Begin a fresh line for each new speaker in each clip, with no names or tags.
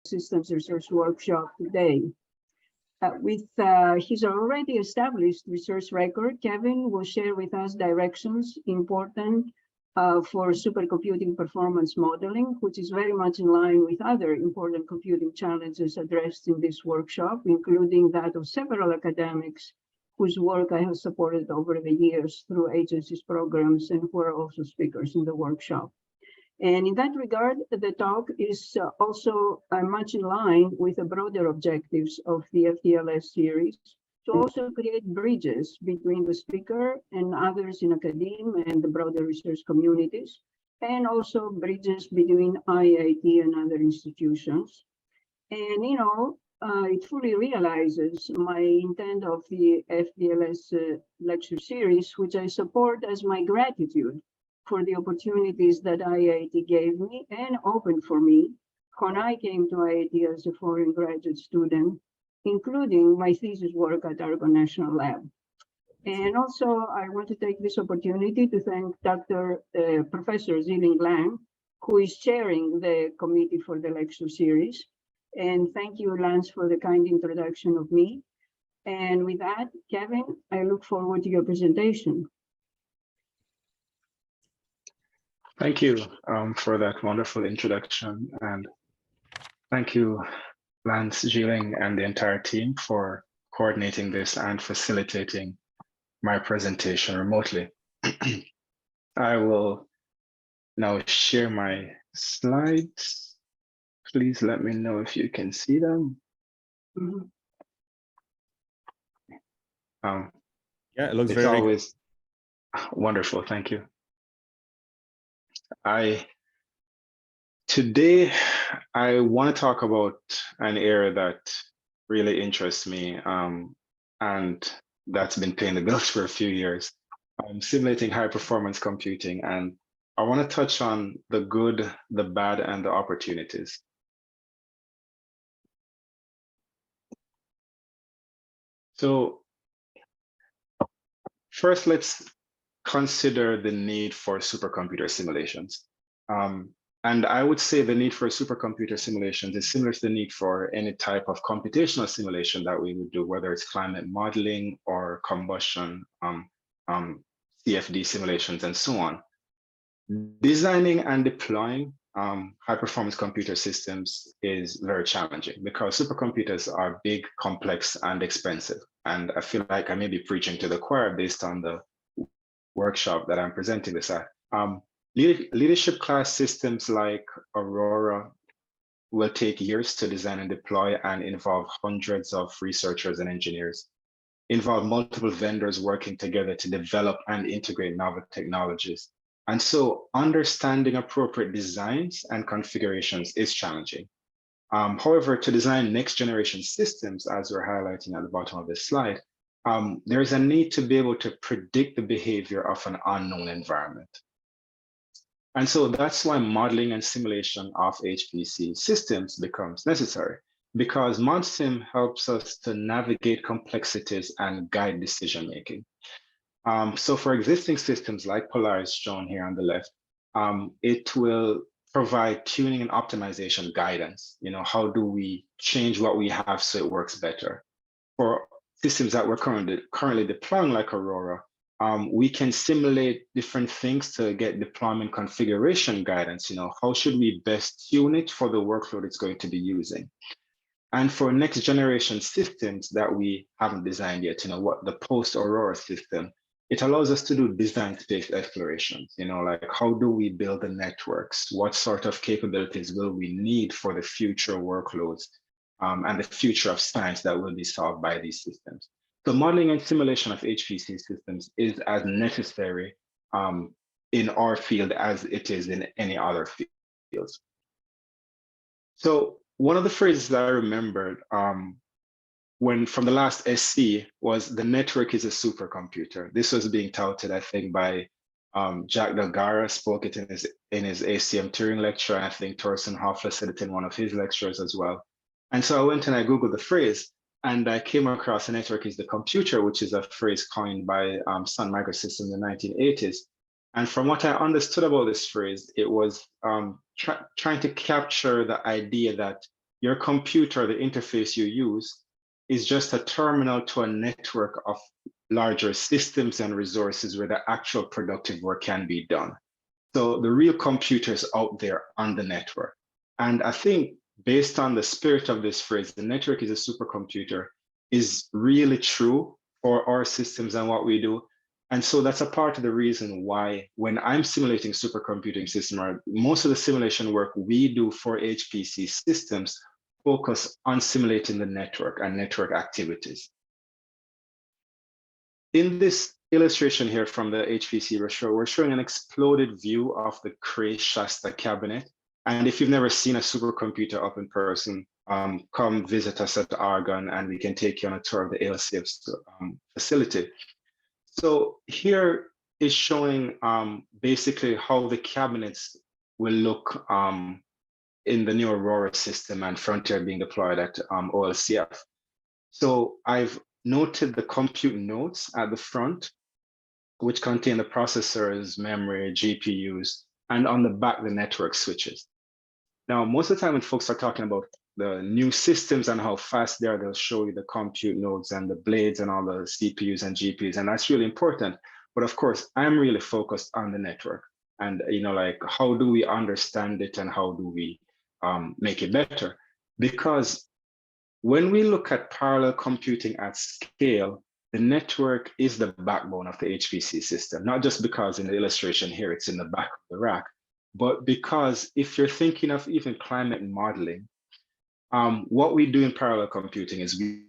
Systems Research Workshop today. With his already established research record, Kevin will share with us directions important for supercomputing performance modeling, which is very much in line with other important computing challenges addressed in this workshop, including that of several academics whose work I have supported over the years through agencies programs and who are also speakers in the workshop. And in that regard, the talk is also much in line with the broader objectives of the FDLS series to also create bridges between the speaker and others in academia and the broader research communities, and also bridges between IIT and other institutions. And, you know, it fully realizes my intent of the FDLS lecture series, which I support as my gratitude for the opportunities that IIT gave me and opened for me when I came to IIT as a foreign graduate student, including my thesis work at Argonne National Lab. And also, I want to take this opportunity to thank Professor Ziling Lang, who is chairing the committee for the lecture series. And thank you, Lance, for the kind introduction of me. And with that, Kevin, I look forward to your presentation.
Thank you for that wonderful introduction. And thank you, Lance, Ziling, and the entire team for coordinating this and facilitating my presentation remotely. I will now share my slides. Please let me know if you can see them.
Yeah, it looks
it's
very
always wonderful. Thank you. Today, I want to talk about an area that really interests me and that's been paying the bills for a few years, simulating high performance computing. And I want to touch on the good, the bad, and the opportunities. So first, let's consider the need for supercomputer simulations. And I would say the need for supercomputer simulations is similar to the need for any type of computational simulation that we would do, whether it's climate modeling or combustion, CFD simulations, and so on. Designing and deploying high-performance computer systems is very challenging because supercomputers are big, complex, and expensive. And I feel like I may be preaching to the choir based on the workshop that I'm presenting this at. Leadership class systems like Aurora will take years to design and deploy and involve hundreds of researchers and engineers, involve multiple vendors working together to develop and integrate novel technologies. And so understanding appropriate designs and configurations is challenging. However, to design next generation systems, as we're highlighting at the bottom of this slide, there is a need to be able to predict the behavior of an unknown environment. And so that's why modeling and simulation of HPC systems becomes necessary, because ModSim helps us to navigate complexities and guide decision-making. So for existing systems like Polaris shown here on the left, it will provide tuning and optimization guidance. You know, how do we change what we have so it works better? For systems that we're currently deploying like Aurora, we can simulate different things to get deployment configuration guidance. You know, how should we best tune it for the workload it's going to be using? And for next generation systems that we haven't designed yet, you know, what the post-Aurora system, it allows us to do design space explorations. You know, like how do we build the networks? What sort of capabilities will we need for the future workloads and the future of science that will be solved by these systems? So modeling and simulation of HPC systems is as necessary in our field as it is in any other fields. So one of the phrases that I remembered from the last SC was the network is a supercomputer. This was being touted, I think, by Jack Delgara, spoke it in his ACM Turing lecture, and I think Thorsten Hoffler said it in one of his lectures as well. And so I went and I Googled the phrase, and I came across a network is the computer, which is a phrase coined by Sun Microsystems in the 1980s. And from what I understood about this phrase, it was trying to capture the idea that your computer, the interface you use, is just a terminal to a network of larger systems and resources where the actual productive work can be done. So the real computer is out there on the network. And I think based on the spirit of this phrase, the network is a supercomputer, is really true for our systems and what we do. And so that's a part of the reason why when I'm simulating supercomputing system, or most of the simulation work we do for HPC systems focus on simulating the network and network activities. In this illustration here from the HPC we're showing an exploded view of the Cray Shasta cabinet. And if you've never seen a supercomputer up in person, come visit us at Argonne and we can take you on a tour of the ALCF facility. So here is showing basically how the cabinets will look in the new Aurora system and Frontier being deployed at OLCF. So I've noted the compute nodes at the front, which contain the processors, memory, GPUs, and on the back, the network switches. Now, most of the time when folks are talking about the new systems and how fast they are, they'll show you the compute nodes and the blades and all the CPUs and GPUs, and that's really important. But of course, I'm really focused on the network and, like, how do we understand it and how do we make it better? Because when we look at parallel computing at scale, the network is the backbone of the HPC system, not just because in the illustration here, it's in the back of the rack, but because if you're thinking of even climate modeling, what we do in parallel computing is we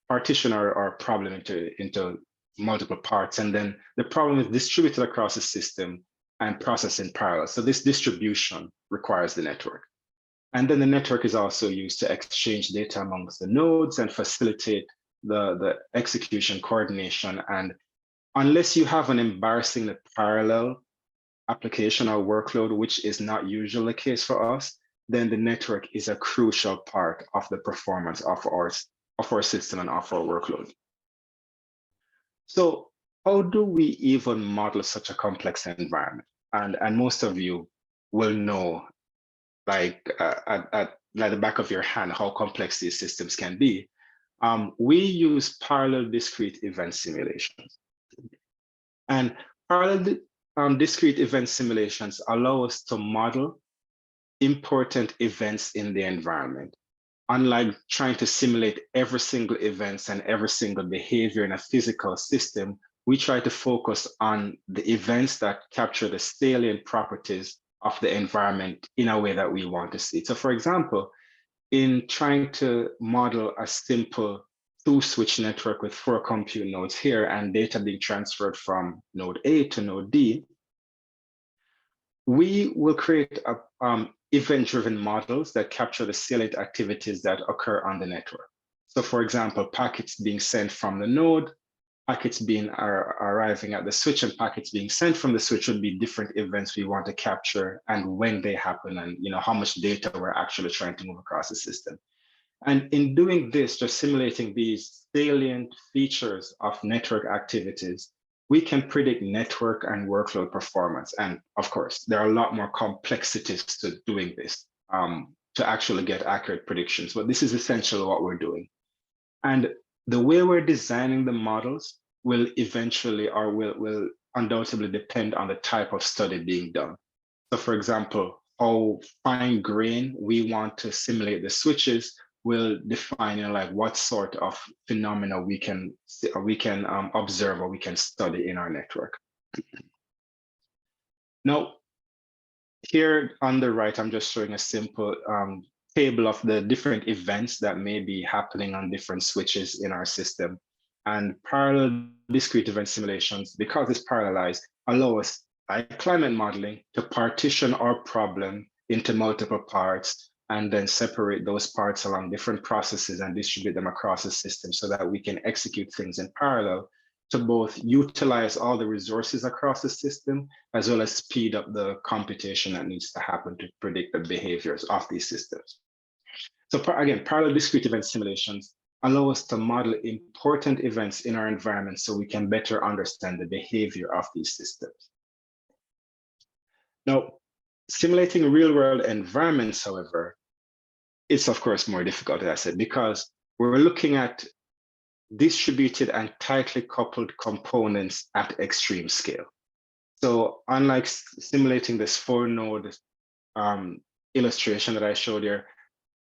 partition our problem into multiple parts, and then the problem is distributed across the system and processed in parallel. So this distribution requires the network. And then the network is also used to exchange data amongst the nodes and facilitate the execution coordination. And unless you have an embarrassingly parallel application or workload, which is not usually the case for us, then the network is a crucial part of the performance of our system and of our workload. So how do we even model such a complex environment? And most of you will know, like at the back of your hand, how complex these systems can be. We use parallel discrete event simulations. And parallel discrete event simulations allow us to model important events in the environment. Unlike trying to simulate every single event and every single behavior in a physical system, we try to focus on the events that capture the salient properties of the environment in a way that we want to see. So for example, in trying to model a simple 2-switch network with 4 compute nodes here and data being transferred from node A to node D, we will create event-driven models that capture the salient activities that occur on the network. So for example, packets being sent from the node, packets arriving at the switch, and packets being sent from the switch would be different events we want to capture and when they happen, and how much data we're actually trying to move across the system. And in doing this, just simulating these salient features of network activities, we can predict network and workload performance. And of course, there are a lot more complexities to doing this to actually get accurate predictions, but this is essentially what we're doing. And the way we're designing the models will eventually, or will undoubtedly depend on the type of study being done. So for example, how fine grain we want to simulate the switches will define like what sort of phenomena we can observe or we can study in our network. Now, here on the right, I'm just showing a simple table of the different events that may be happening on different switches in our system. And parallel discrete event simulations, because it's parallelized, allow us, like climate modeling, to partition our problem into multiple parts and then separate those parts along different processes and distribute them across the system so that we can execute things in parallel to both utilize all the resources across the system, as well as speed up the computation that needs to happen to predict the behaviors of these systems. So again, parallel discrete event simulations allow us to model important events in our environment so we can better understand the behavior of these systems. Now, simulating real-world environments, however, it's of course more difficult, as I said, because we're looking at distributed and tightly coupled components at extreme scale. So unlike simulating this 4-node illustration that I showed here,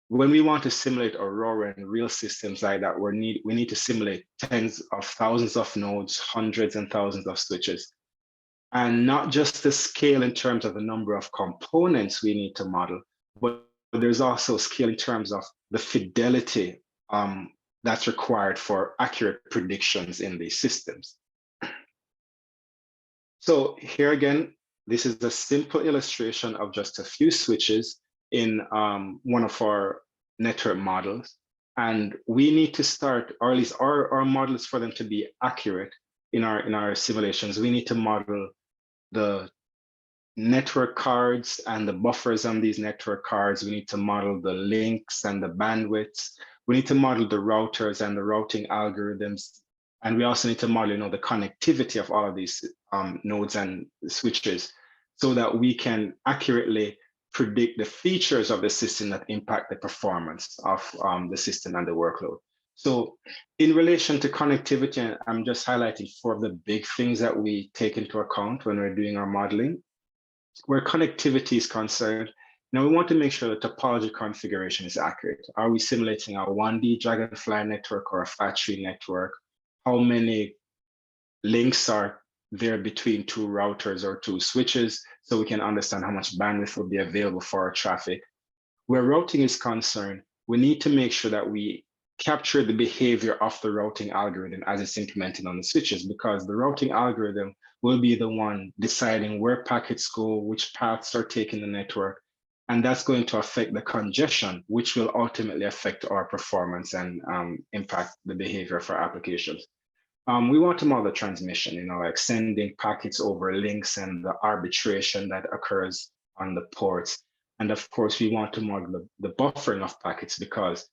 when we want to simulate Aurora and real systems like that, we need to simulate tens of thousands of nodes, hundreds and thousands of switches. And not just the scale in terms of the number of components we need to model, but there's also scale in terms of the fidelity that's required for accurate predictions in these systems. So here again, this is a simple illustration of just a few switches in one of our network models. And we need to start, or at least our models, for them to be accurate in our simulations, we need to model the network cards and the buffers on these network cards. We need to model the links and the bandwidths. We need to model the routers and the routing algorithms. And we also need to model, the connectivity of all of these nodes and switches, so that we can accurately predict the features of the system that impact the performance of the system and the workload. So in relation to connectivity, I'm just highlighting 4 of the big things that we take into account when we're doing our modeling. Where connectivity is concerned, now we want to make sure the topology configuration is accurate. Are we simulating a 1D Dragonfly network or a fat tree network? How many links are there between 2 routers or 2 switches, so we can understand how much bandwidth will be available for our traffic? Where routing is concerned, we need to make sure that we capture the behavior of the routing algorithm as it's implemented on the switches, because the routing algorithm will be the one deciding where packets go, which paths are taking the network, and that's going to affect the congestion, which will ultimately affect our performance and impact the behavior of our applications. We want to model the transmission, like sending packets over links and the arbitration that occurs on the ports. And of course, we want to model the buffering of packets, because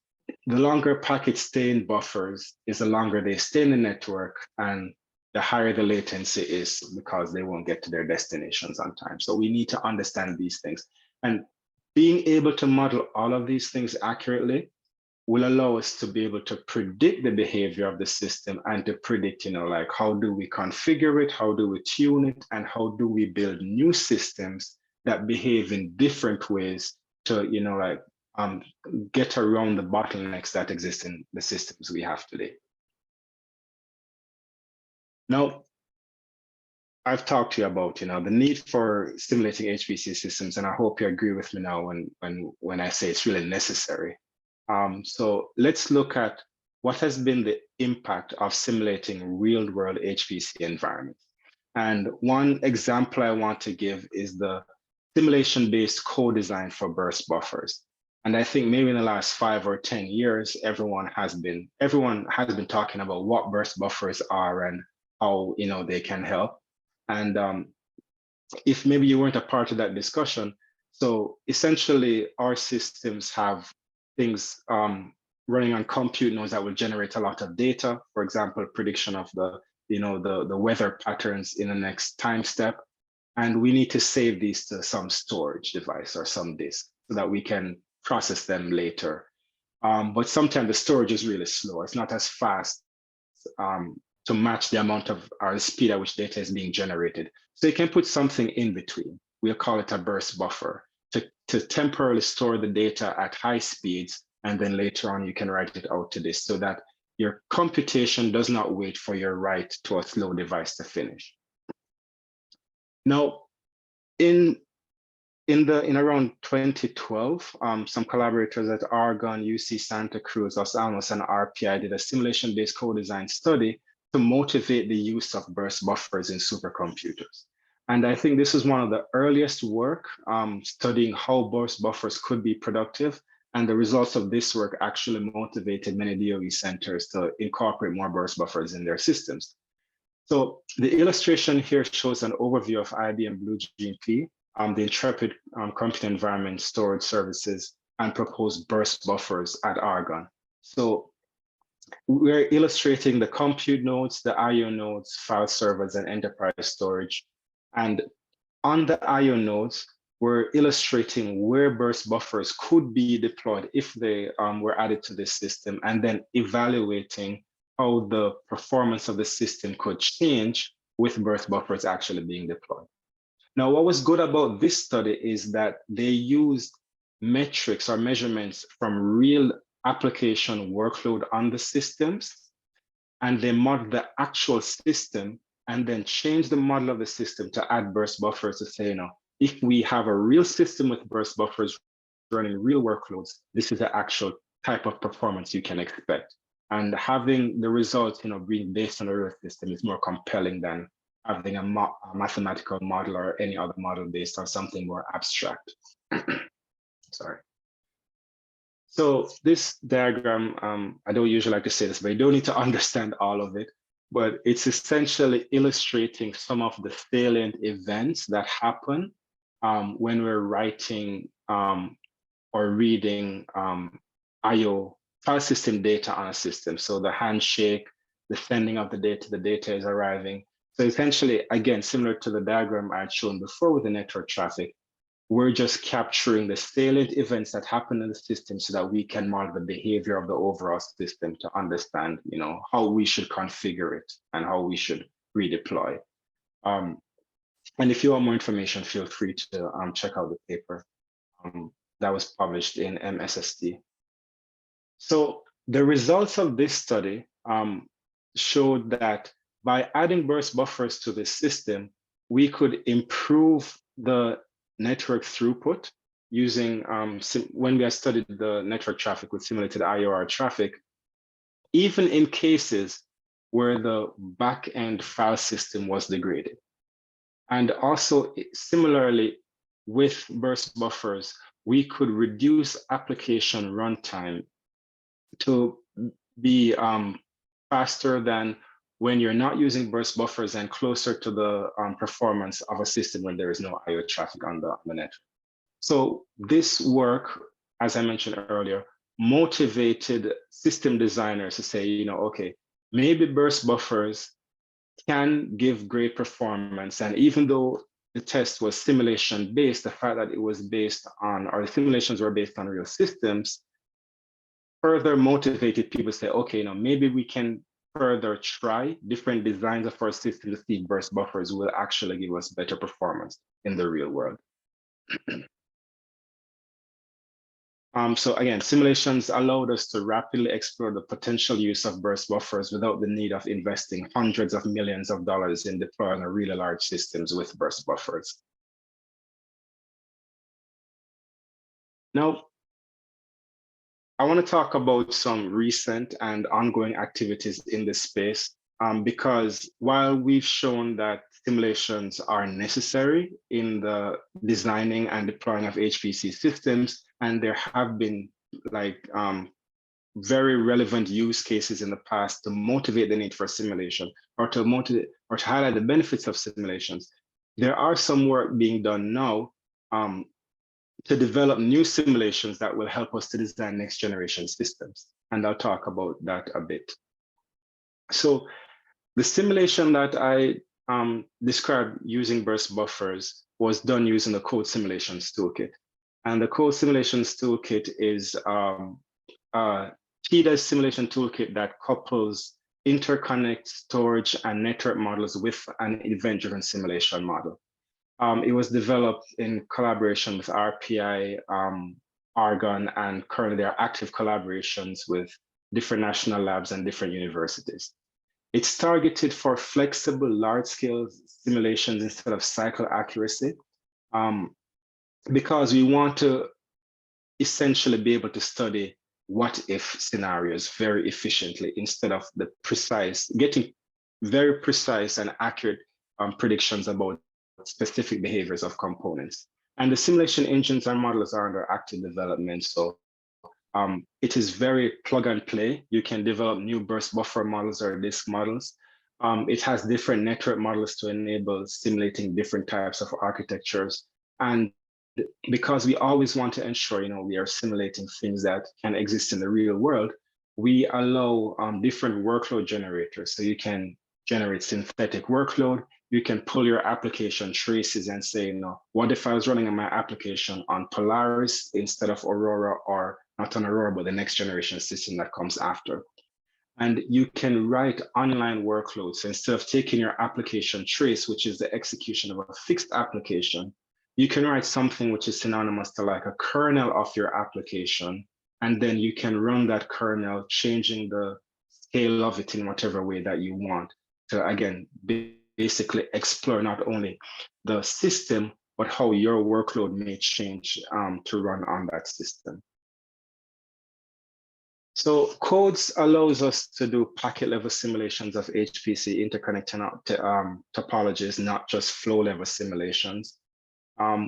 the longer packets stay in buffers is the longer they stay in the network, and the higher the latency is, because they won't get to their destinations on time. So we need to understand these things. And being able to model all of these things accurately will allow us to be able to predict the behavior of the system and to predict, like, how do we configure it, how do we tune it, and how do we build new systems that behave in different ways to, get around the bottlenecks that exist in the systems we have today. Now, I've talked to you about, the need for simulating HPC systems, and I hope you agree with me now when I say it's really necessary. So let's look at what has been the impact of simulating real-world HPC environments. And one example I want to give is the simulation-based co-design for burst buffers. And I think maybe in the last 5 or 10 years, everyone has been talking about what burst buffers are and how they can help. And if maybe you weren't a part of that discussion, so essentially our systems have things running on compute nodes that will generate a lot of data. For example, prediction of the weather patterns in the next time step. And we need to save these to some storage device or some disk so that we can process them later. But sometimes the storage is really slow. It's not as fast to match the amount of, or the speed at which data is being generated. So you can put something in between. We'll call it a burst buffer to temporarily store the data at high speeds, and then later on you can write it out to disk so that your computation does not wait for your write to a slow device to finish. Now, in around 2012, some collaborators at Argonne, UC Santa Cruz, Los Alamos, and RPI did a simulation-based co-design study to motivate the use of burst buffers in supercomputers. And I think this is one of the earliest work studying how burst buffers could be productive. And the results of this work actually motivated many DOE centers to incorporate more burst buffers in their systems. So the illustration here shows an overview of IBM BlueGP, the Intrepid Compute Environment Storage Services, and proposed burst buffers at Argonne. So we're illustrating the compute nodes, the IO nodes, file servers, and enterprise storage. And on the IO nodes, we're illustrating where burst buffers could be deployed if they were added to this system, and then evaluating how the performance of the system could change with burst buffers actually being deployed. Now, what was good about this study is that they used metrics or measurements from real application workload on the systems, and they modeled the actual system and then changed the model of the system to add burst buffers to say, if we have a real system with burst buffers running real workloads, this is the actual type of performance you can expect. And having the results, being based on a real system is more compelling than having a mathematical model or any other model based on something more abstract. Sorry. So this diagram, I don't usually like to say this, but you don't need to understand all of it, but it's essentially illustrating some of the salient events that happen when we're writing or reading IO file system data on a system. So the handshake, the sending of the data is arriving. So essentially, again, similar to the diagram I had shown before with the network traffic, we're just capturing the salient events that happen in the system so that we can model the behavior of the overall system to understand, how we should configure it and how we should redeploy. And if you want more information, feel free to check out the paper that was published in MSSD. So the results of this study showed that by adding burst buffers to the system, we could improve the network throughput using, when we had studied the network traffic with simulated IOR traffic, even in cases where the back-end file system was degraded. And also, similarly, with burst buffers, we could reduce application runtime to be faster than when you're not using burst buffers and closer to the performance of a system when there is no IO traffic on the network. So this work, as I mentioned earlier, motivated system designers to say, okay, maybe burst buffers can give great performance. And even though the test was simulation based, the fact that it was based on, or the simulations were based on real systems, further motivated people to say, okay, maybe we can further try different designs of our system to see burst buffers will actually give us better performance in the real world. So again, simulations allowed us to rapidly explore the potential use of burst buffers without the need of investing hundreds of millions of dollars in deploying really large systems with burst buffers. Now, I want to talk about some recent and ongoing activities in this space, because while we've shown that simulations are necessary in the designing and deploying of HPC systems, and there have been very relevant use cases in the past to motivate the need for simulation or to motivate or to highlight the benefits of simulations, there are some work being done now to develop new simulations that will help us to design next generation systems. And I'll talk about that a bit. So the simulation that I described using burst buffers was done using the Code Simulations Toolkit. And the Code Simulations Toolkit is a TDES simulation toolkit that couples interconnect, storage, and network models with an event-driven simulation model. It was developed in collaboration with RPI, Argonne, and currently there are active collaborations with different national labs and different universities. It's targeted for flexible, large-scale simulations instead of cycle accuracy, because we want to essentially be able to study what-if scenarios very efficiently instead of getting very precise and accurate predictions about specific behaviors of components. And the simulation engines and models are under active development. So it is very plug and play. You can develop new burst buffer models or disk models. It has different network models to enable simulating different types of architectures. And because we always want to ensure, we are simulating things that can exist in the real world, we allow different workload generators. So you can generate synthetic workload, you can pull your application traces and say, you know, what if I was running my application on Polaris instead of Aurora, or not on Aurora, but the next generation system that comes after. And you can write online workloads. So instead of taking your application trace, which is the execution of a fixed application, you can write something which is synonymous to like a kernel of your application. And then you can run that kernel, changing the scale of it in whatever way that you want to, again, basically explore not only the system, but how your workload may change to run on that system. So codes allows us to do packet level simulations of HPC interconnect topologies, not just flow level simulations.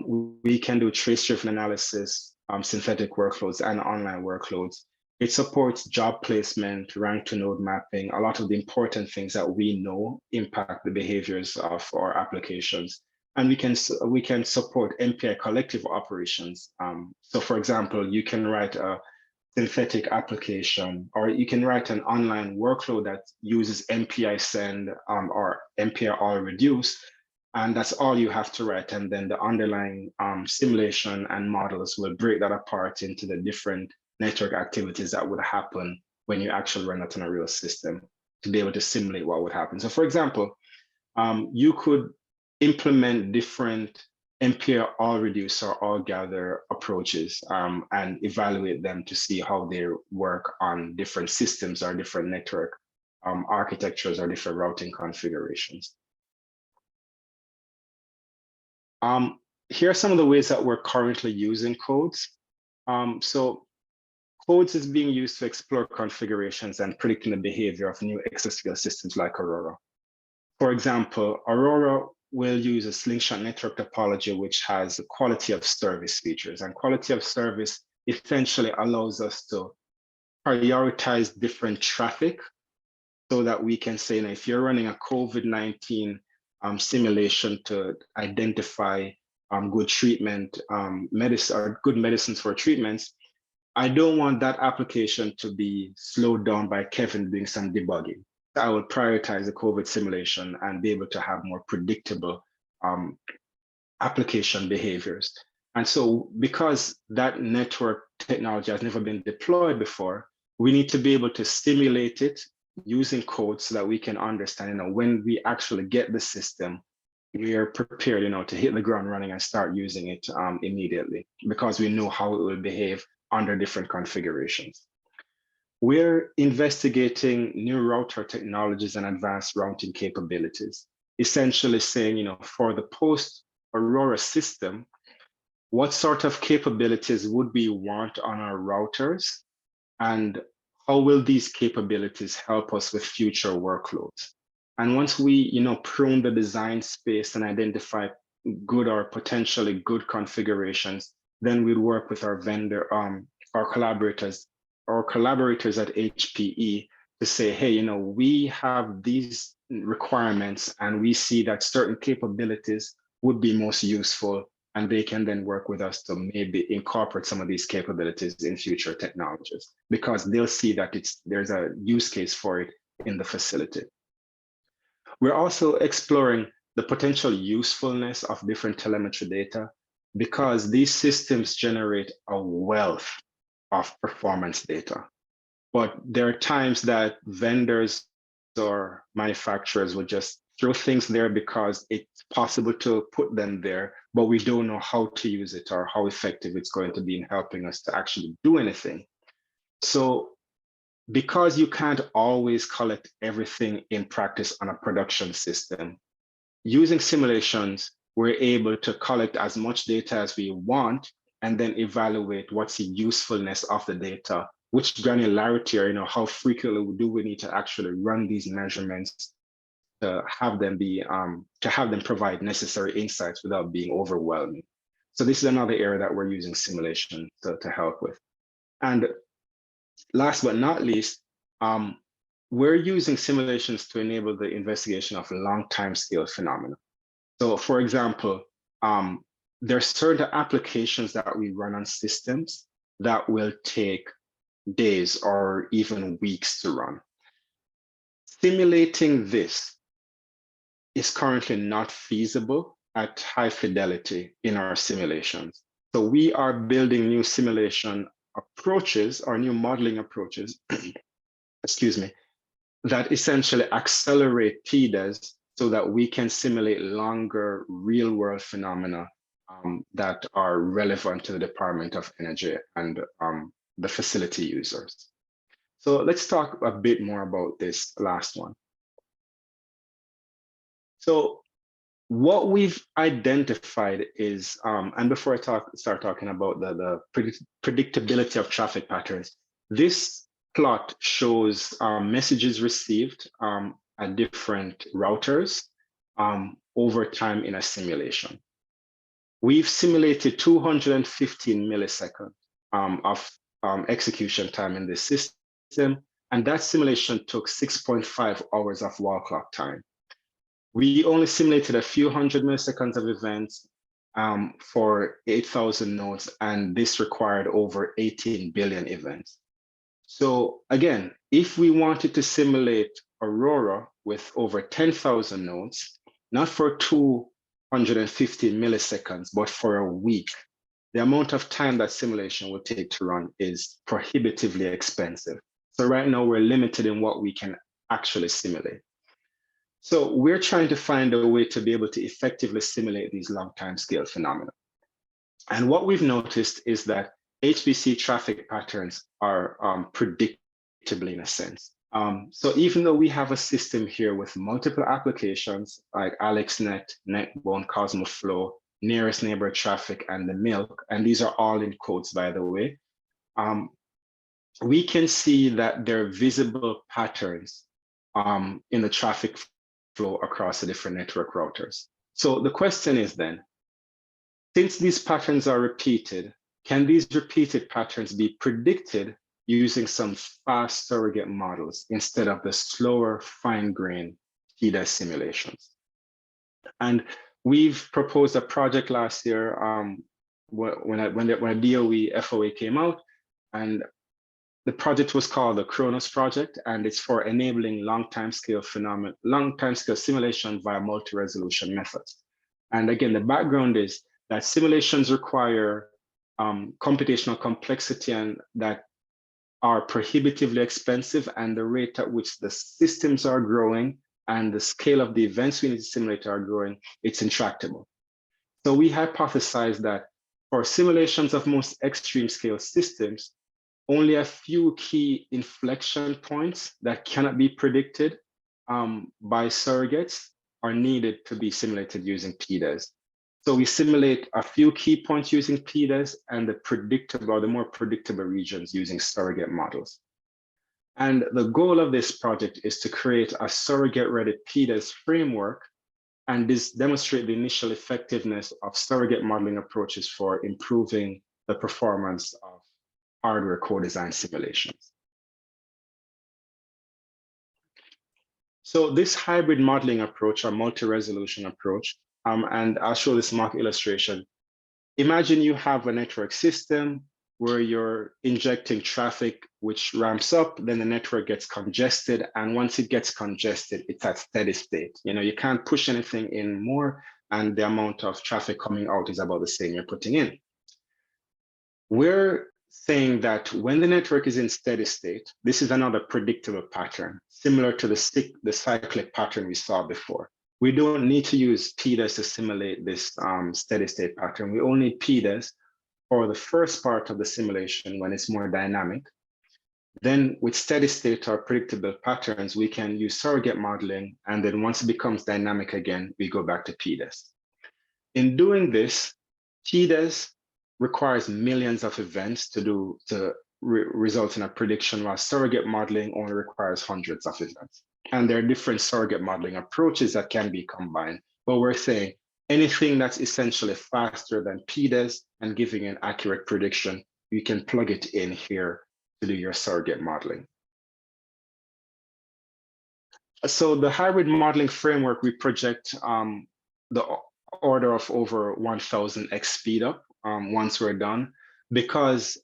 We can do trace-driven analysis, synthetic workloads, and online workloads. It supports job placement, rank to node mapping, a lot of the important things that we know impact the behaviors of our applications. And we can support MPI collective operations. So for example, you can write a synthetic application, or you can write an online workload that uses MPI send or MPI all reduce, and that's all you have to write. And then the underlying simulation and models will break that apart into the different network activities that would happen when you actually run that on a real system to be able to simulate what would happen. So for example, you could implement different MPI all reduce or all gather approaches and evaluate them to see how they work on different systems or different network architectures or different routing configurations. Here are some of the ways that we're currently using codes. So codes is being used to explore configurations and predicting the behavior of new exascale systems like Aurora. For example, Aurora will use a slingshot network topology, which has quality of service features. And quality of service essentially allows us to prioritize different traffic so that we can say, if you're running a COVID-19 simulation to identify good treatment, medicine or good medicines for treatments, I don't want that application to be slowed down by Kevin doing some debugging. I will prioritize the COVID simulation and be able to have more predictable application behaviors. And so because that network technology has never been deployed before, we need to be able to simulate it using code so that we can understand, when we actually get the system, we are prepared, to hit the ground running and start using it immediately because we know how it will behave under different configurations. We're investigating new router technologies and advanced routing capabilities, essentially saying, for the post-Aurora system, what sort of capabilities would we want on our routers, and how will these capabilities help us with future workloads? And once we, prune the design space and identify good or potentially good configurations, then we'll work with our vendor, our collaborators at HPE to say, hey, we have these requirements and we see that certain capabilities would be most useful, and they can then work with us to maybe incorporate some of these capabilities in future technologies because they'll see that there's a use case for it in the facility. We're also exploring the potential usefulness of different telemetry data because these systems generate a wealth of performance data. But there are times that vendors or manufacturers will just throw things there because it's possible to put them there, but we don't know how to use it or how effective it's going to be in helping us to actually do anything. So because you can't always collect everything in practice on a production system, using simulations, we're able to collect as much data as we want and then evaluate what's the usefulness of the data, which granularity or how frequently do we need to actually run these measurements to have them provide necessary insights without being overwhelming. So this is another area that we're using simulation to help with. And last but not least, we're using simulations to enable the investigation of long time scale phenomena. So for example, there are certain applications that we run on systems that will take days or even weeks to run. Simulating this is currently not feasible at high fidelity in our simulations. So we are building new simulation approaches or new modeling approaches, excuse me, that essentially accelerate PDES so that we can simulate longer real world phenomena that are relevant to the Department of Energy and the facility users. So let's talk a bit more about this last one. So what we've identified is, and before I start talking about the predictability of traffic patterns, this plot shows messages received at different routers over time in a simulation. We've simulated 215 milliseconds of execution time in this system, and that simulation took 6.5 hours of wall clock time. We only simulated a few hundred milliseconds of events for 8,000 nodes, and this required over 18 billion events. So again, if we wanted to simulate Aurora with over 10,000 nodes, not for 250 milliseconds, but for a week, the amount of time that simulation will take to run is prohibitively expensive. So right now we're limited in what we can actually simulate. So we're trying to find a way to be able to effectively simulate these long time scale phenomena. And what we've noticed is that HPC traffic patterns are predictable in a sense. So even though we have a system here with multiple applications like AlexNet, NetBone, CosmoFlow, nearest neighbor traffic, and the milk, and these are all in quotes, by the way, we can see that there are visible patterns in the traffic flow across the different network routers. So the question is then, since these patterns are repeated, can these repeated patterns be predicted using some fast surrogate models instead of the slower, fine-grained PDES simulations? And we've proposed a project last year when a DOE FOA came out, and the project was called the Kronos Project, and it's for enabling long time scale simulation via multi-resolution methods. And again, the background is that simulations require computational complexity and that are prohibitively expensive, and the rate at which the systems are growing and the scale of the events we need to simulate are growing, it's intractable. So we hypothesized that for simulations of most extreme scale systems, only a few key inflection points that cannot be predicted by surrogates are needed to be simulated using PDES. So we simulate a few key points using PDES and the predictable or the more predictable regions using surrogate models. And the goal of this project is to create a surrogate-ready PDES framework and demonstrate the initial effectiveness of surrogate modeling approaches for improving the performance of hardware co-design simulations. So this hybrid modeling approach or multi-resolution approach, and I'll show this mock illustration. Imagine you have a network system where you're injecting traffic, which ramps up, then the network gets congested. And once it gets congested, it's at steady state. You can't push anything in more, and the amount of traffic coming out is about the same you're putting in. We're saying that when the network is in steady state, this is another predictable pattern, similar to the cyclic pattern we saw before. We don't need to use PDES to simulate this steady state pattern. We only need PDES for the first part of the simulation when it's more dynamic. Then with steady state or predictable patterns, we can use surrogate modeling. And then once it becomes dynamic again, we go back to PDES. In doing this, PDES requires millions of events to result in a prediction, while surrogate modeling only requires hundreds of events. And there are different surrogate modeling approaches that can be combined. But we're saying anything that's essentially faster than PDES and giving an accurate prediction, you can plug it in here to do your surrogate modeling. So the hybrid modeling framework, we project the order of over 1000x speed up once we're done, because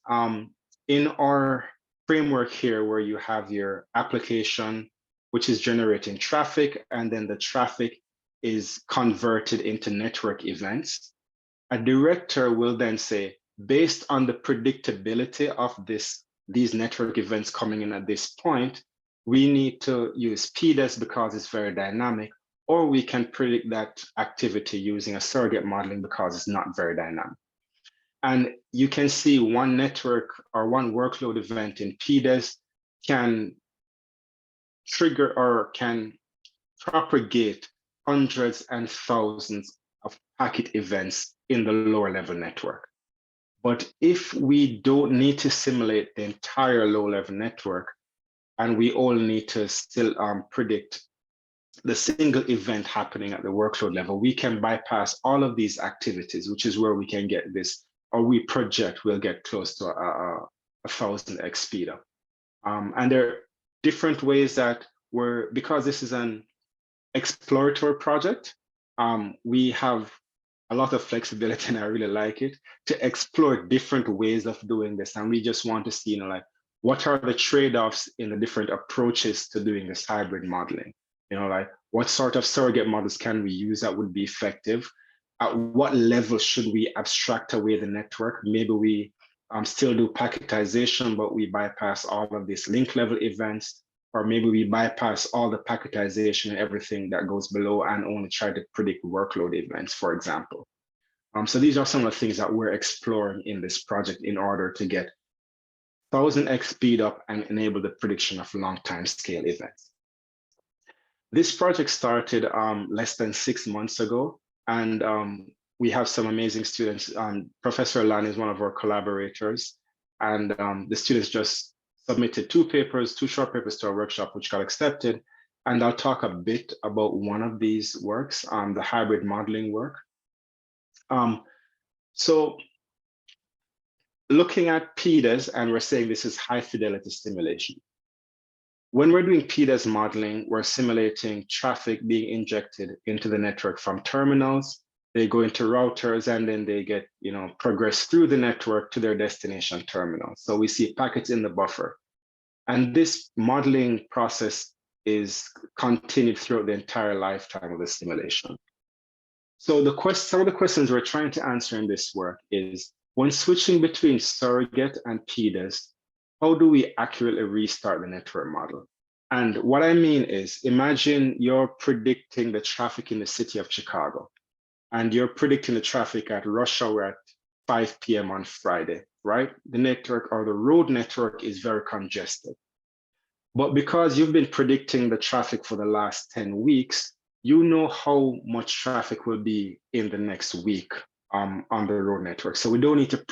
in our framework here, where you have your application, which is generating traffic, and then the traffic is converted into network events, a director will then say, based on the predictability of these network events coming in at this point, we need to use PDES because it's very dynamic, or we can predict that activity using a surrogate modeling because it's not very dynamic. And you can see one network or one workload event in PDES can trigger or can propagate hundreds and thousands of packet events in the lower level network. But if we don't need to simulate the entire low level network, and we all need to still predict the single event happening at the workload level, we can bypass all of these activities, which is where we can get this, or we project we'll get close to a 1000x speed up. And there are different ways that we're, because this is an exploratory project, we have a lot of flexibility, and I really like it, to explore different ways of doing this. And we just want to see, like, what are the trade-offs in the different approaches to doing this hybrid modeling? Like, what sort of surrogate models can we use that would be effective? At what level should we abstract away the network? Maybe we still do packetization, but we bypass all of these link level events, or maybe we bypass all the packetization and everything that goes below and only try to predict workload events, for example. So these are some of the things that we're exploring in this project in order to get 1000x speed up and enable the prediction of long time scale events. This project started less than 6 months ago, and we have some amazing students. Professor Lan is one of our collaborators, and the students just submitted 2 short papers to our workshop, which got accepted. And I'll talk a bit about one of these works, the hybrid modeling work. So looking at PDES, and we're saying this is high fidelity simulation. When we're doing PDES modeling, we're simulating traffic being injected into the network from terminals. They go into routers, and then they get, progress through the network to their destination terminal. So we see packets in the buffer. And this modeling process is continued throughout the entire lifetime of the simulation. So some of the questions we're trying to answer in this work is, when switching between surrogate and PDES, how do we accurately restart the network model? And what I mean is, imagine you're predicting the traffic in the city of Chicago, and you're predicting the traffic at rush hour at 5 p.m. on Friday, right? The network, or the road network, is very congested. But because you've been predicting the traffic for the last 10 weeks, you know how much traffic will be in the next week on the road network. So we don't need to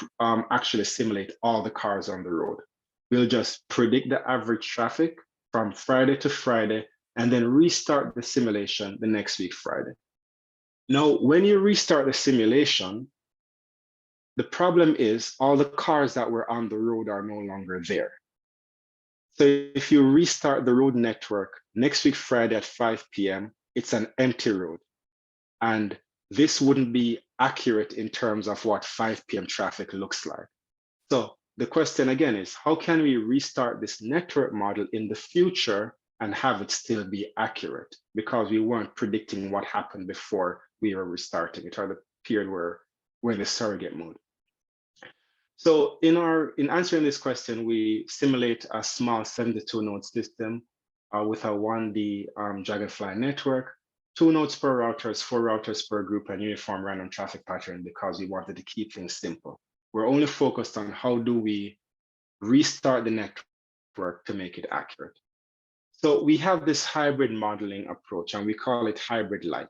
actually simulate all the cars on the road. We'll just predict the average traffic from Friday to Friday, and then restart the simulation the next week, Friday. Now, when you restart the simulation, the problem is all the cars that were on the road are no longer there. So if you restart the road network next week, Friday at 5 p.m., it's an empty road. And this wouldn't be accurate in terms of what 5 p.m. traffic looks like. So the question again is, how can we restart this network model in the future and have it still be accurate? Because we weren't predicting what happened before we were restarting it, or the period where we're in the surrogate mode. So in answering this question, we simulate a small 72 node system with a 1D Dragonfly network, 2 nodes per routers, 4 routers per group, and uniform random traffic pattern, because we wanted to keep things simple. We're only focused on how do we restart the network to make it accurate. So we have this hybrid modeling approach, and we call it hybrid light.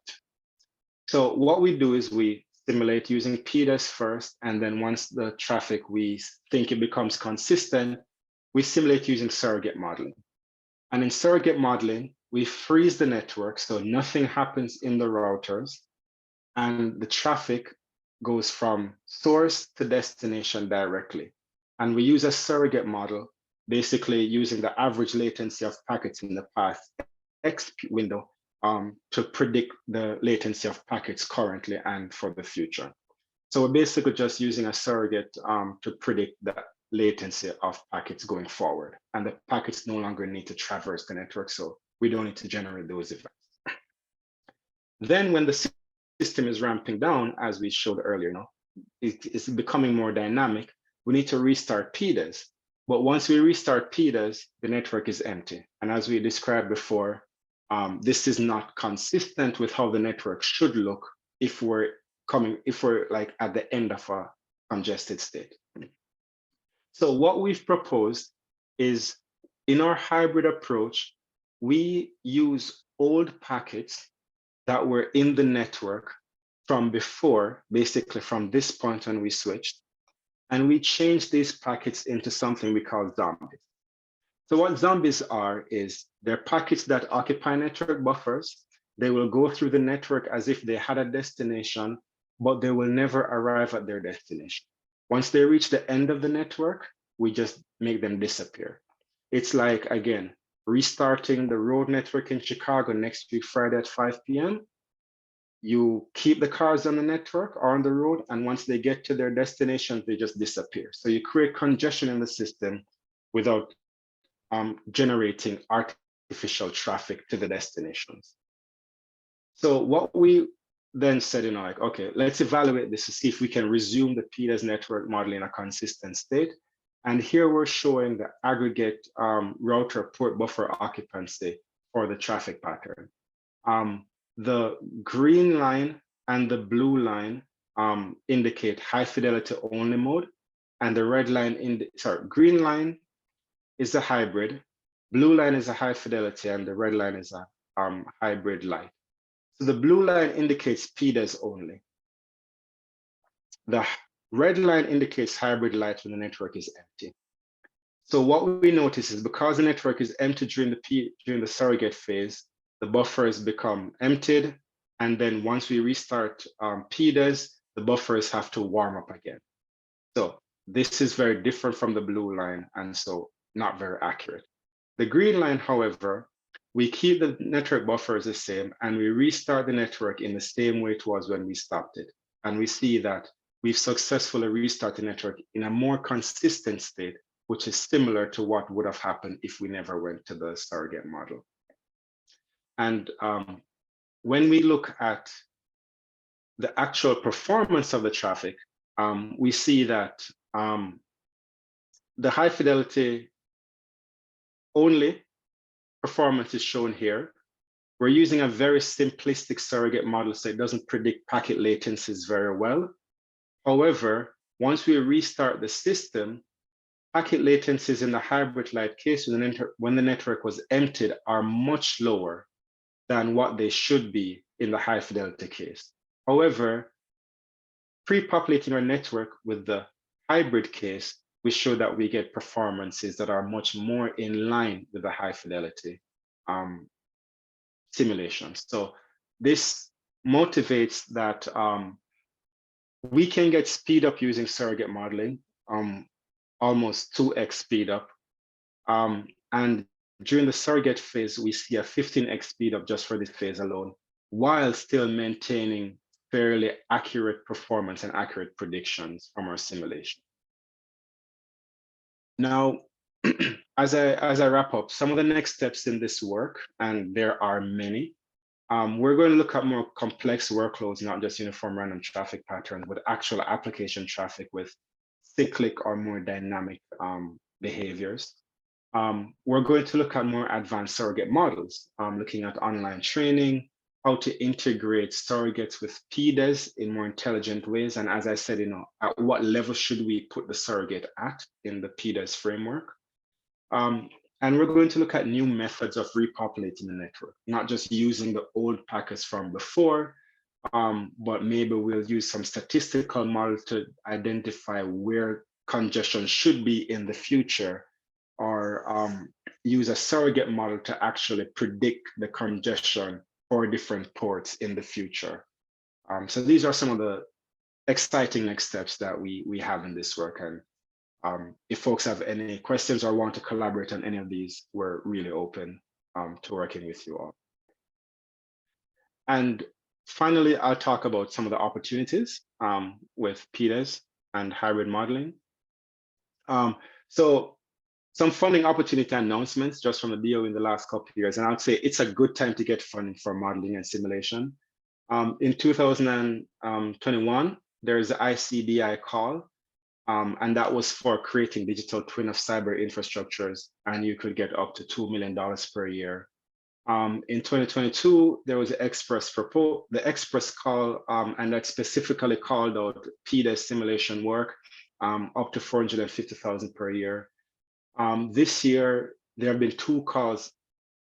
So what we do is we simulate using PDES first, and then once the traffic, we think it becomes consistent, we simulate using surrogate modeling. And in surrogate modeling, we freeze the network so nothing happens in the routers, and the traffic goes from source to destination directly. And we use a surrogate model, basically using the average latency of packets in the path X window to predict the latency of packets currently and for the future. So we're basically just using a surrogate to predict the latency of packets going forward. And the packets no longer need to traverse the network, so we don't need to generate those events. Then when the system is ramping down, as we showed earlier, it's becoming more dynamic, we need to restart PDAs. But once we restart PDAs, the network is empty. And as we described before, this is not consistent with how the network should look if we're like at the end of a congested state. So what we've proposed is, in our hybrid approach, we use old packets that were in the network from before, basically from this point when we switched, and we changed these packets into something we call zombies. So what zombies are is they're packets that occupy network buffers. They will go through the network as if they had a destination, but they will never arrive at their destination. Once they reach the end of the network, we just make them disappear. It's like, again, restarting the road network in Chicago next week, Friday at 5 p.m. You keep the cars on the network or on the road, and once they get to their destination, they just disappear. So you create congestion in the system without generating artificial traffic to the destinations. So what we then said, like, okay, let's evaluate this to see if we can resume the PDAS network model in a consistent state. And here we're showing the aggregate router port buffer occupancy for the traffic pattern. The green line and the blue line indicate high fidelity only mode, and the red line, green line is a hybrid, blue line is a high fidelity, and the red line is a hybrid light. So the blue line indicates PDAS only. The red line indicates hybrid light when the network is empty. So what we notice is, because the network is empty during the surrogate phase, the buffers become emptied, and then once we restart PDAS, the buffers have to warm up again. So this is very different from the blue line, and so not very accurate. The green line, however, we keep the network buffers the same, and we restart the network in the same way it was when we stopped it. And we see that we've successfully restarted the network in a more consistent state, which is similar to what would have happened if we never went to the surrogate model. And when we look at the actual performance of the traffic, we see that the high fidelity only performance is shown here. We're using a very simplistic surrogate model, so it doesn't predict packet latencies very well. However, once we restart the system, packet latencies in the hybrid light case when the network was emptied are much lower than what they should be in the high fidelity case. However, pre-populating our network with the hybrid case, we show that we get performances that are much more in line with the high fidelity simulations. So this motivates that we can get speed up using surrogate modeling, almost 2x speed up. And during the surrogate phase, we see a 15x speed up just for this phase alone, while still maintaining fairly accurate performance and accurate predictions from our simulation. Now, as I wrap up, some of the next steps in this work, and there are many, we're going to look at more complex workloads, not just uniform random traffic patterns, but actual application traffic with cyclic or more dynamic behaviors. We're going to look at more advanced surrogate models, looking at online training, how to integrate surrogates with PDAS in more intelligent ways. And as I said, at what level should we put the surrogate at in the PDAS framework? And we're going to look at new methods of repopulating the network, not just using the old packets from before, but maybe we'll use some statistical models to identify where congestion should be in the future, or use a surrogate model to actually predict the congestion for different ports in the future. So these are some of the exciting next steps that we have in this work. And if folks have any questions or want to collaborate on any of these, we're really open to working with you all. And finally, I'll talk about some of the opportunities with PDAS and hybrid modeling. So some funding opportunity announcements just from the DO in the last couple of years. And I would say it's a good time to get funding for modeling and simulation. In 2021, there's the ICDI call, and that was for creating digital twin of cyber infrastructures, and you could get up to $2 million per year. In 2022, there was the Express call, and that specifically called out PDES simulation work, up to 450,000 per year. This year, there have been 2 calls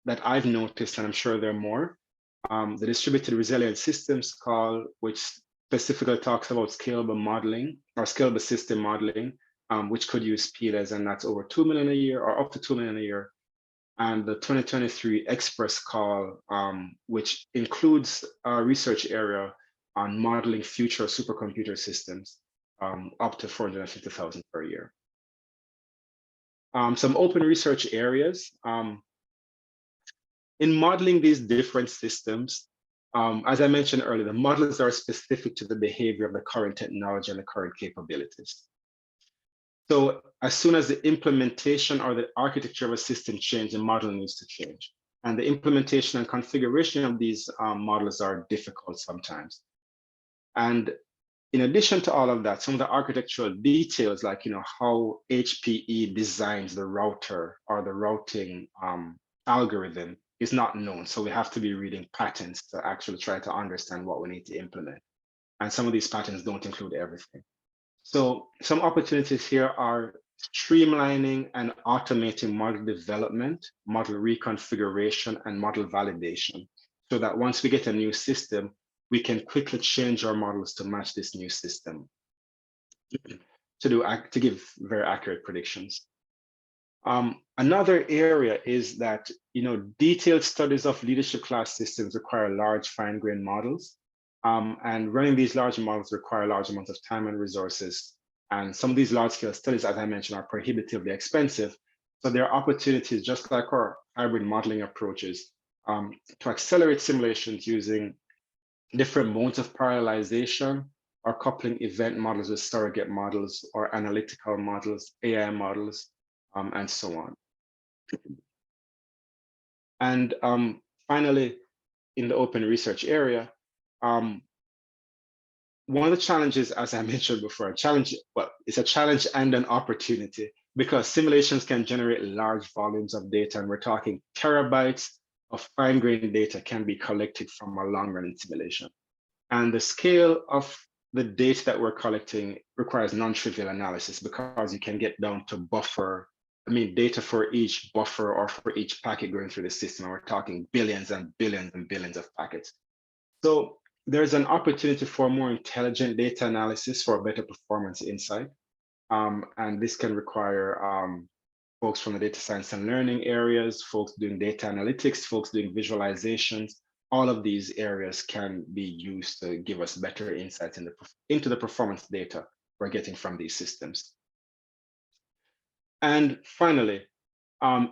that I've noticed, and I'm sure there are more. The Distributed Resilient Systems call, which specifically talks about scalable modeling or scalable system modeling, which could use PDES, and that's over 2 million a year or up to 2 million a year. And the 2023 Express call, which includes a research area on modeling future supercomputer systems, up to 450,000 per year. Some open research areas. In modeling these different systems, as I mentioned earlier, the models are specific to the behavior of the current technology and the current capabilities. So as soon as the implementation or the architecture of a system change, the model needs to change. And the implementation and configuration of these models are difficult sometimes. And in addition to all of that, some of the architectural details, like how HPE designs the router or the routing algorithm, is not known. So we have to be reading patents to actually try to understand what we need to implement. And some of these patents don't include everything. So some opportunities here are streamlining and automating model development, model reconfiguration, and model validation, so that once we get a new system, we can quickly change our models to match this new system to give very accurate predictions. Another area is that detailed studies of leadership class systems require large fine-grained models, and running these large models require large amounts of time and resources. And some of these large-scale studies, as I mentioned, are prohibitively expensive. So there are opportunities, just like our hybrid modeling approaches, to accelerate simulations using different modes of parallelization, or coupling event models with surrogate models, or analytical models, AI models, and so on. And finally, in the open research area, one of the challenges, as I mentioned before, it's a challenge and an opportunity, because simulations can generate large volumes of data, and we're talking terabytes of fine-grained data can be collected from a long-running simulation. And the scale of the data that we're collecting requires non-trivial analysis, because you can get down to data for each buffer or for each packet going through the system. And we're talking billions and billions and billions of packets. So there's an opportunity for more intelligent data analysis for better performance insight. And this can require folks from the data science and learning areas, folks doing data analytics, folks doing visualizations. All of these areas can be used to give us better insights into the performance data we're getting from these systems. And finally,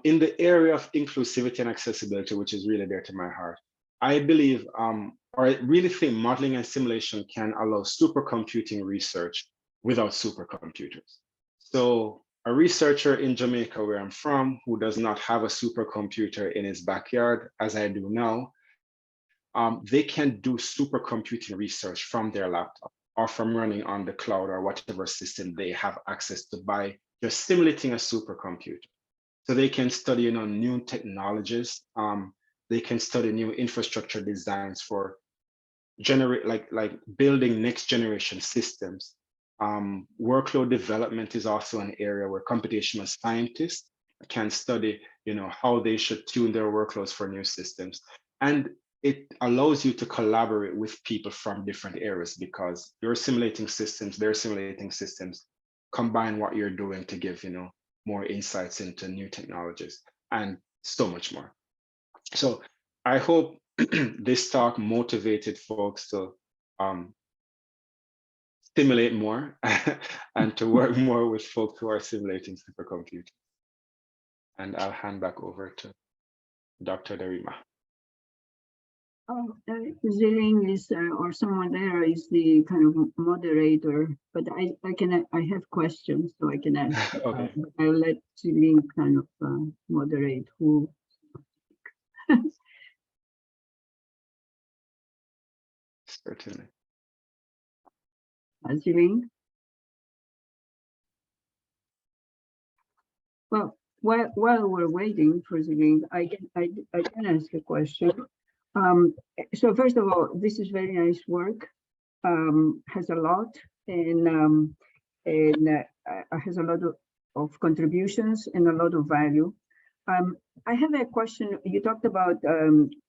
in the area of inclusivity and accessibility, which is really dear to my heart, I believe, or I really think modeling and simulation can allow supercomputing research without supercomputers. So a researcher in Jamaica, where I'm from, who does not have a supercomputer in his backyard, as I do now, they can do supercomputing research from their laptop or from running on the cloud or whatever system they have access to by just simulating a supercomputer. So they can study new technologies. They can study new infrastructure designs for building next generation systems. Workload development is also an area where computational scientists can study how they should tune their workloads for new systems. And it allows you to collaborate with people from different areas, because you're simulating systems, they're simulating systems, combine what you're doing to give more insights into new technologies and so much more. So I hope this talk motivated folks to stimulate more and to work more with folks who are simulating supercomputers. And I'll hand back over to Dr. Darima.
Zilling is, or someone there is the kind of moderator, but I have questions, so I can ask.
Okay.
I'll let Zilling kind of moderate who.
Certainly.
Angeline? Well, while we're waiting for Celine, I can ask a question. So first of all, this is very nice work. Has a lot and has a lot of contributions and a lot of value. I have a question. You talked about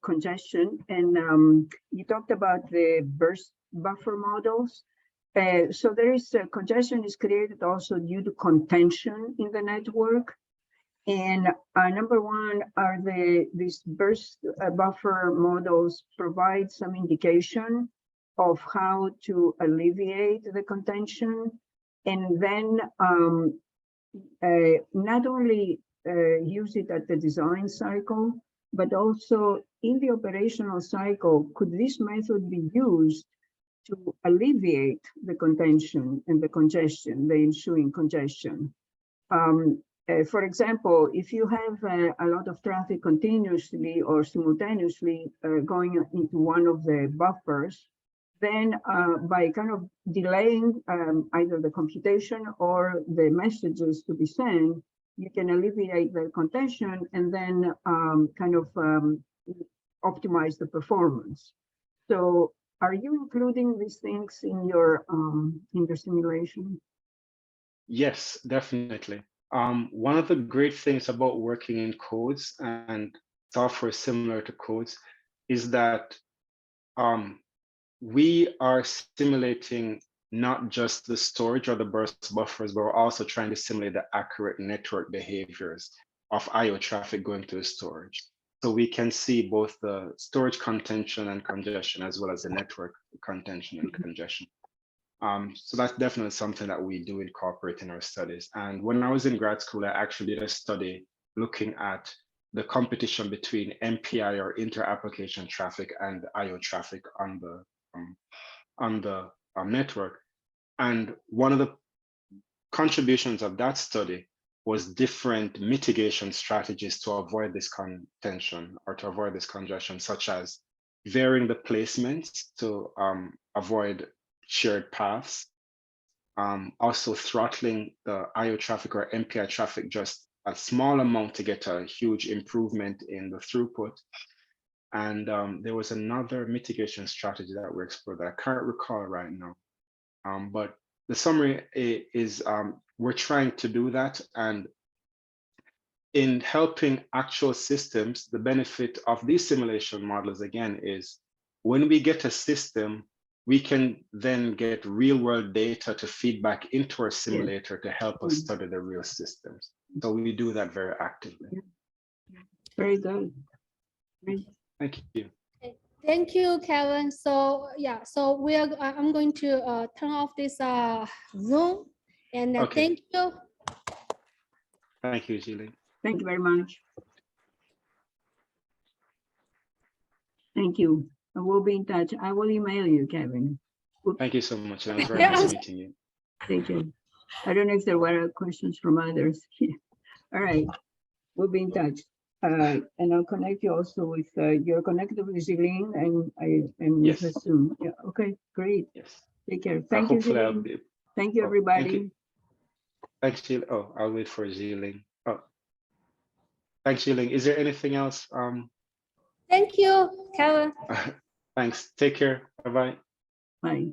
congestion and you talked about the burst buffer models. So there is congestion is created also due to contention in the network. And number one, are these burst buffer models provide some indication of how to alleviate the contention, and then not only use it at the design cycle, but also in the operational cycle, could this method be used to alleviate the contention and the congestion, the ensuing congestion? For example, if you have a lot of traffic continuously or simultaneously going into one of the buffers, then by kind of delaying either the computation or the messages to be sent, you can alleviate the contention and then kind of optimize the performance. So are you including these things in your simulation?
Yes, definitely. One of the great things about working in codes and software similar to codes is that we are simulating not just the storage or the burst buffers, but we're also trying to simulate the accurate network behaviors of IO traffic going to the storage. So we can see both the storage contention and congestion, as well as the network contention and congestion. So that's definitely something that we do incorporate in our studies. And when I was in grad school, I actually did a study looking at the competition between MPI or inter-application traffic and IO traffic on the network. And one of the contributions of that study was different mitigation strategies to avoid this contention or to avoid this congestion, such as varying the placements to avoid shared paths, also throttling the IO traffic or MPI traffic just a small amount to get a huge improvement in the throughput. And there was another mitigation strategy that we explored that I can't recall right now. But the summary is we're trying to do that. And in helping actual systems, the benefit of these simulation models, again, is when we get a system, we can then get real world data to feed back into our simulator to help us study the real systems. So we do that very actively.
Very good. Great.
Thank you.
Thank you, Kevin. So yeah, so I'm going to turn off this Zoom, and
Okay.
thank you.
Thank you, Julie.
Thank you very much. Thank you. And we'll be in touch. I will email you, Kevin.
Thank you so much. It was very nice meeting you.
Thank you. I don't know if there were questions from others. All right. We'll be in touch. And I'll connect you also with you're connected with Celine and
Yes.
with her soon. Yeah. Okay. Great.
Yes.
Take care. Thank you, Celine. Thank you, everybody.
Thank you. Thanks, Jill. Oh, I'll wait for Zilling. Oh, thanks, Zilling. Is there anything else?
Thank you, Kevin.
Thanks. Take care. Bye-bye.
Bye.